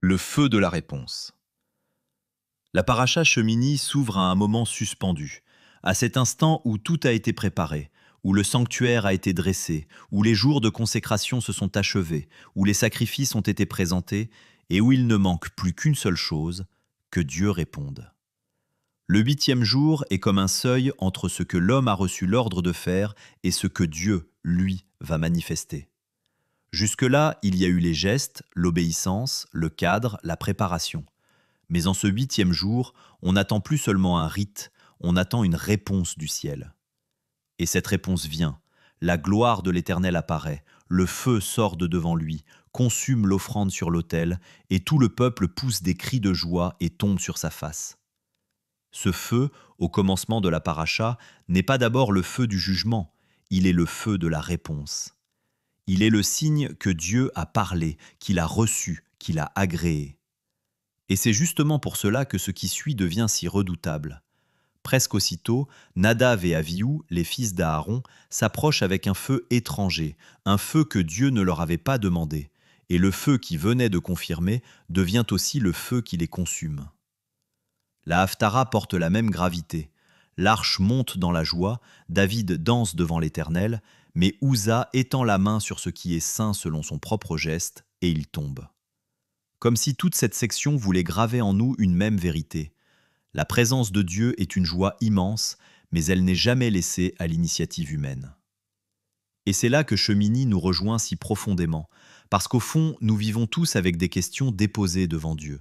Le feu de la réponse. La paracha Shemini s'ouvre à un moment suspendu, à cet instant où tout a été préparé, où le sanctuaire a été dressé, où les jours de consécration se sont achevés, où les sacrifices ont été présentés, et où il ne manque plus qu'une seule chose, que Dieu réponde. Le 8e jour est comme un seuil entre ce que l'homme a reçu l'ordre de faire et ce que Dieu, lui, va manifester. Jusque-là, il y a eu les gestes, l'obéissance, le cadre, la préparation. Mais en ce 8e jour, on n'attend plus seulement un rite, on attend une réponse du ciel. Et cette réponse vient. La gloire de l'Éternel apparaît, le feu sort de devant lui, consume l'offrande sur l'autel, et tout le peuple pousse des cris de joie et tombe sur sa face. Ce feu, au commencement de la paracha, n'est pas d'abord le feu du jugement, il est le feu de la réponse. Il est le signe que Dieu a parlé, qu'il a reçu, qu'il a agréé. Et c'est justement pour cela que ce qui suit devient si redoutable. Presque aussitôt, Nadav et Avihu, les fils d'Aaron, s'approchent avec un feu étranger, un feu que Dieu ne leur avait pas demandé, et le feu qui venait de confirmer devient aussi le feu qui les consume. La Haftara porte la même gravité. L'arche monte dans la joie, David danse devant l'Éternel, mais Uza étend la main sur ce qui est saint selon son propre geste, et il tombe. Comme si toute cette section voulait graver en nous une même vérité. La présence de Dieu est une joie immense, mais elle n'est jamais laissée à l'initiative humaine. Et c'est là que Shemini nous rejoint si profondément, parce qu'au fond, nous vivons tous avec des questions déposées devant Dieu.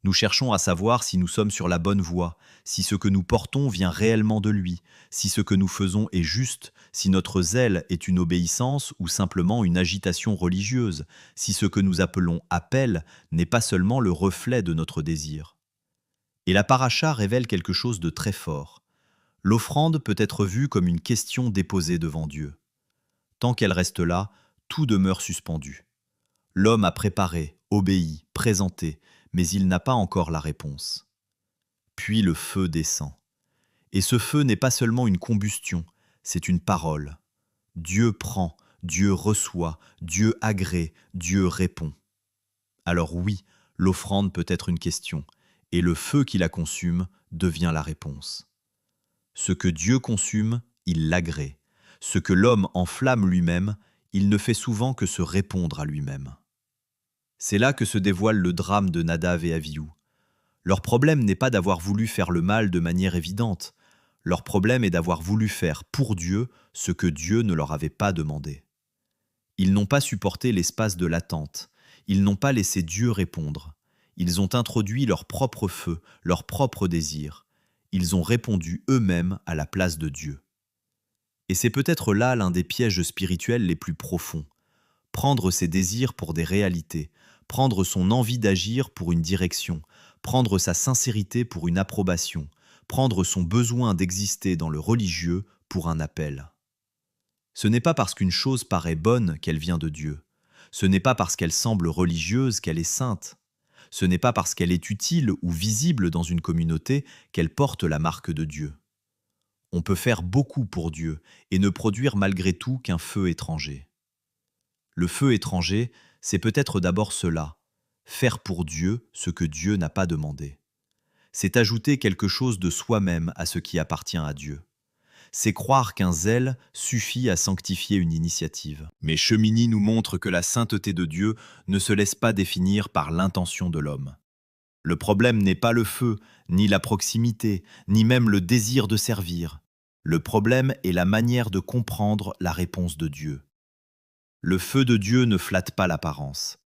Nous cherchons à savoir si nous sommes sur la bonne voie, si ce que nous portons vient réellement de lui, si ce que nous faisons est juste, si notre zèle est une obéissance ou simplement une agitation religieuse, si ce que nous appelons appel n'est pas seulement le reflet de notre désir. Et la paracha révèle quelque chose de très fort. L'offrande peut être vue comme une question déposée devant Dieu. Tant qu'elle reste là, tout demeure suspendu. L'homme a préparé, obéi, présenté, mais il n'a pas encore la réponse. Puis le feu descend. Et ce feu n'est pas seulement une combustion, c'est une parole. Dieu prend, Dieu reçoit, Dieu agrée, Dieu répond. Alors oui, l'offrande peut être une question, et le feu qui la consume devient la réponse. Ce que Dieu consume, il l'agrée. Ce que l'homme enflamme lui-même, il ne fait souvent que se répondre à lui-même. C'est là que se dévoile le drame de Nadav et Avihu. Leur problème n'est pas d'avoir voulu faire le mal de manière évidente. Leur problème est d'avoir voulu faire pour Dieu ce que Dieu ne leur avait pas demandé. Ils n'ont pas supporté l'espace de l'attente. Ils n'ont pas laissé Dieu répondre. Ils ont introduit leur propre feu, leur propre désir. Ils ont répondu eux-mêmes à la place de Dieu. Et c'est peut-être là l'un des pièges spirituels les plus profonds. Prendre ses désirs pour des réalités, prendre son envie d'agir pour une direction, prendre sa sincérité pour une approbation, prendre son besoin d'exister dans le religieux pour un appel. Ce n'est pas parce qu'une chose paraît bonne qu'elle vient de Dieu. Ce n'est pas parce qu'elle semble religieuse qu'elle est sainte. Ce n'est pas parce qu'elle est utile ou visible dans une communauté qu'elle porte la marque de Dieu. On peut faire beaucoup pour Dieu et ne produire malgré tout qu'un feu étranger. Le feu étranger, c'est peut-être d'abord cela, faire pour Dieu ce que Dieu n'a pas demandé. C'est ajouter quelque chose de soi-même à ce qui appartient à Dieu. C'est croire qu'un zèle suffit à sanctifier une initiative. Mais Shemini nous montre que la sainteté de Dieu ne se laisse pas définir par l'intention de l'homme. Le problème n'est pas le feu, ni la proximité, ni même le désir de servir. Le problème est la manière de comprendre la réponse de Dieu. Le feu de Dieu ne flatte pas l'apparence.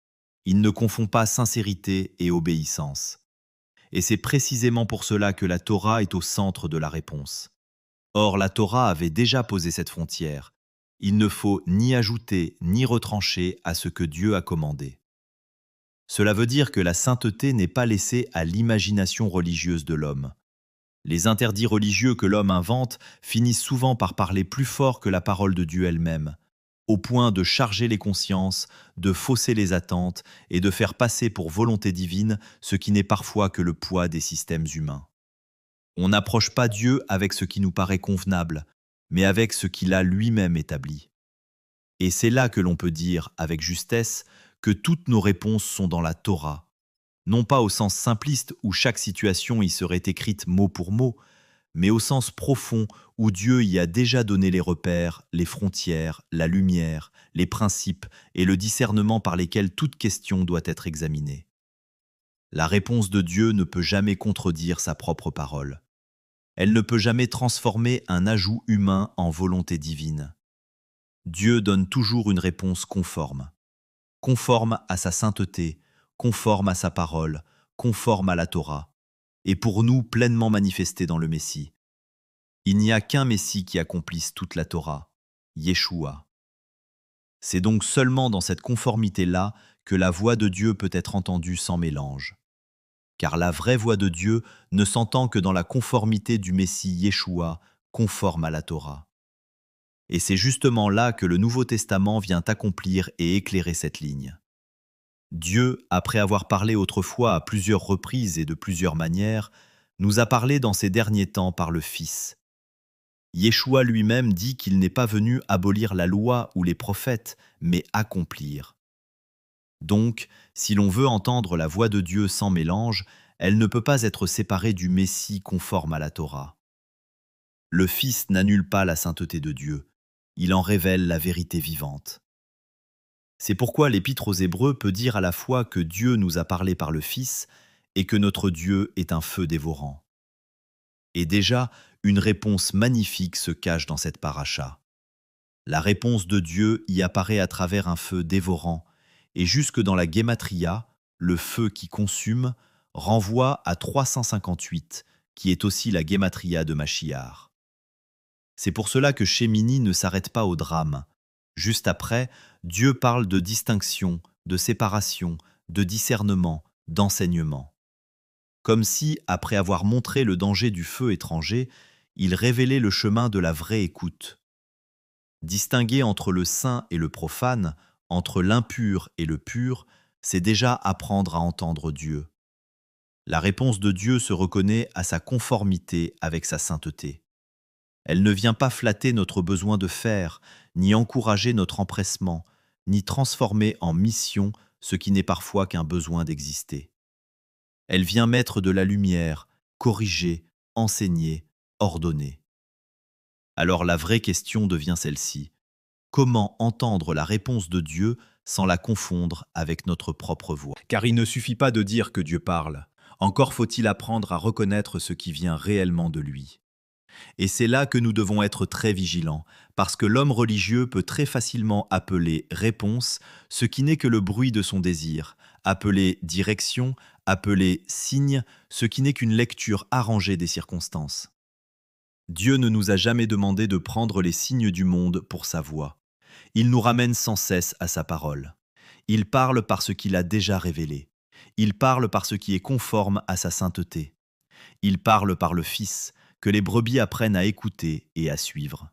Il ne confond pas sincérité et obéissance. Et c'est précisément pour cela que la Torah est au centre de la réponse. Or, la Torah avait déjà posé cette frontière. Il ne faut ni ajouter ni retrancher à ce que Dieu a commandé. Cela veut dire que la sainteté n'est pas laissée à l'imagination religieuse de l'homme. Les interdits religieux que l'homme invente finissent souvent par parler plus fort que la parole de Dieu elle-même, au point de charger les consciences, de fausser les attentes et de faire passer pour volonté divine ce qui n'est parfois que le poids des systèmes humains. On n'approche pas Dieu avec ce qui nous paraît convenable, mais avec ce qu'il a lui-même établi. Et c'est là que l'on peut dire, avec justesse, que toutes nos réponses sont dans la Torah. non pas au sens simpliste où chaque situation y serait écrite mot pour mot, mais au sens profond où Dieu y a déjà donné les repères, les frontières, la lumière, les principes et le discernement par lesquels toute question doit être examinée. La réponse de Dieu ne peut jamais contredire sa propre parole. Elle ne peut jamais transformer un ajout humain en volonté divine. Dieu donne toujours une réponse conforme. Conforme à sa sainteté, conforme à sa parole, conforme à la Torah, et pour nous pleinement manifestée dans le Messie. Il n'y a qu'un Messie qui accomplisse toute la Torah, Yeshua. C'est donc seulement dans cette conformité-là que la voix de Dieu peut être entendue sans mélange. Car la vraie voix de Dieu ne s'entend que dans la conformité du Messie Yeshua, conforme à la Torah. Et c'est justement là que le Nouveau Testament vient accomplir et éclairer cette ligne. Dieu, après avoir parlé autrefois à plusieurs reprises et de plusieurs manières, nous a parlé dans ces derniers temps par le Fils. Yeshua lui-même dit qu'il n'est pas venu abolir la loi ou les prophètes, mais accomplir. Donc, si l'on veut entendre la voix de Dieu sans mélange, elle ne peut pas être séparée du Messie conforme à la Torah. Le Fils n'annule pas la sainteté de Dieu, il en révèle la vérité vivante. C'est pourquoi l'Épître aux Hébreux peut dire à la fois que Dieu nous a parlé par le Fils et que notre Dieu est un feu dévorant. Et déjà, une réponse magnifique se cache dans cette paracha. La réponse de Dieu y apparaît à travers un feu dévorant, et jusque dans la Gématria, le feu qui consume, renvoie à 358, qui est aussi la Gématria de Machiar. C'est pour cela que Shemini ne s'arrête pas au drame. Juste après, Dieu parle de distinction, de séparation, de discernement, d'enseignement. Comme si, après avoir montré le danger du feu étranger, il révélait le chemin de la vraie écoute. Distinguer entre le saint et le profane, entre l'impur et le pur, c'est déjà apprendre à entendre Dieu. La réponse de Dieu se reconnaît à sa conformité avec sa sainteté. Elle ne vient pas flatter notre besoin de faire, ni encourager notre empressement, ni transformer en mission ce qui n'est parfois qu'un besoin d'exister. Elle vient mettre de la lumière, corriger, enseigner, ordonner. Alors la vraie question devient celle-ci. Comment entendre la réponse de Dieu sans la confondre avec notre propre voix? Car il ne suffit pas de dire que Dieu parle. Encore faut-il apprendre à reconnaître ce qui vient réellement de lui. Et c'est là que nous devons être très vigilants, parce que l'homme religieux peut très facilement appeler réponse ce qui n'est que le bruit de son désir, appeler direction, appeler signe ce qui n'est qu'une lecture arrangée des circonstances. Dieu ne nous a jamais demandé de prendre les signes du monde pour sa voix. Il nous ramène sans cesse à sa parole. Il parle par ce qu'il a déjà révélé. Il parle par ce qui est conforme à sa sainteté. Il parle par le Fils, que les brebis apprennent à écouter et à suivre.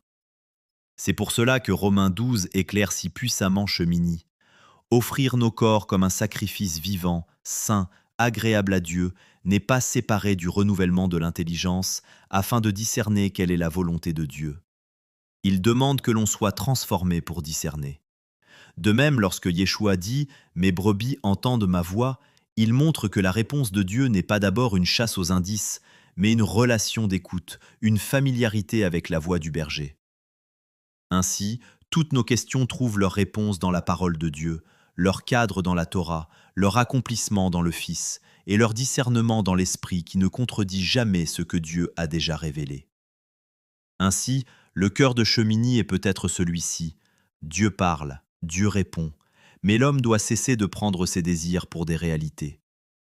C'est pour cela que Romains 12 éclaire si puissamment Shemini. Offrir nos corps comme un sacrifice vivant, saint, agréable à Dieu, n'est pas séparé du renouvellement de l'intelligence, afin de discerner quelle est la volonté de Dieu. Il demande que l'on soit transformé pour discerner. De même, lorsque Yeshua dit « Mes brebis entendent ma voix », il montre que la réponse de Dieu n'est pas d'abord une chasse aux indices, mais une relation d'écoute, une familiarité avec la voix du berger. Ainsi, toutes nos questions trouvent leur réponse dans la parole de Dieu, leur cadre dans la Torah, leur accomplissement dans le Fils, et leur discernement dans l'Esprit qui ne contredit jamais ce que Dieu a déjà révélé. Ainsi, le cœur de Shemini est peut-être celui-ci. Dieu parle, Dieu répond, mais l'homme doit cesser de prendre ses désirs pour des réalités.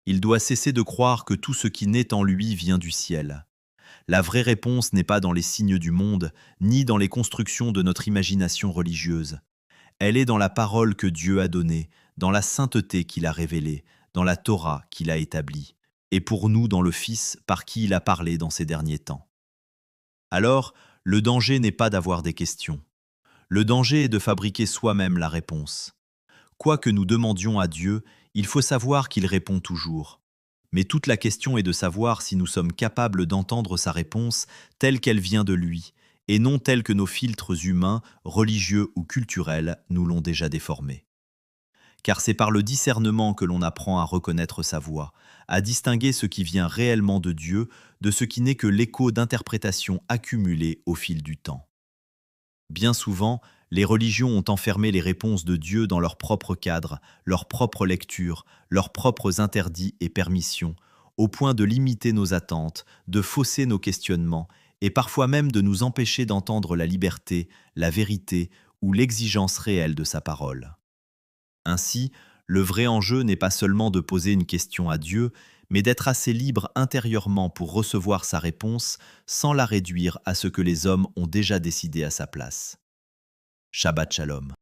Il doit cesser de croire que tout ce qui naît en lui vient du ciel. La vraie réponse n'est pas dans les signes du monde, ni dans les constructions de notre imagination religieuse. Elle est dans la parole que Dieu a donnée, dans la sainteté qu'il a révélée, dans la Torah qu'il a établie, et pour nous dans le Fils par qui il a parlé dans ces derniers temps. Alors, le danger n'est pas d'avoir des questions. Le danger est de fabriquer soi-même la réponse. Quoi que nous demandions à Dieu, il faut savoir qu'il répond toujours. Mais toute la question est de savoir si nous sommes capables d'entendre sa réponse telle qu'elle vient de lui, et non telle que nos filtres humains, religieux ou culturels nous l'ont déjà déformée. car c'est par le discernement que l'on apprend à reconnaître sa voix, à distinguer ce qui vient réellement de Dieu de ce qui n'est que l'écho d'interprétations accumulées au fil du temps. Bien souvent, les religions ont enfermé les réponses de Dieu dans leur propre cadre, leur propre lecture, leurs propres interdits et permissions, au point de limiter nos attentes, de fausser nos questionnements, et parfois même de nous empêcher d'entendre la liberté, la vérité ou l'exigence réelle de sa parole. Ainsi, le vrai enjeu n'est pas seulement de poser une question à Dieu, mais d'être assez libre intérieurement pour recevoir sa réponse sans la réduire à ce que les hommes ont déjà décidé à sa place. Shabbat Shalom.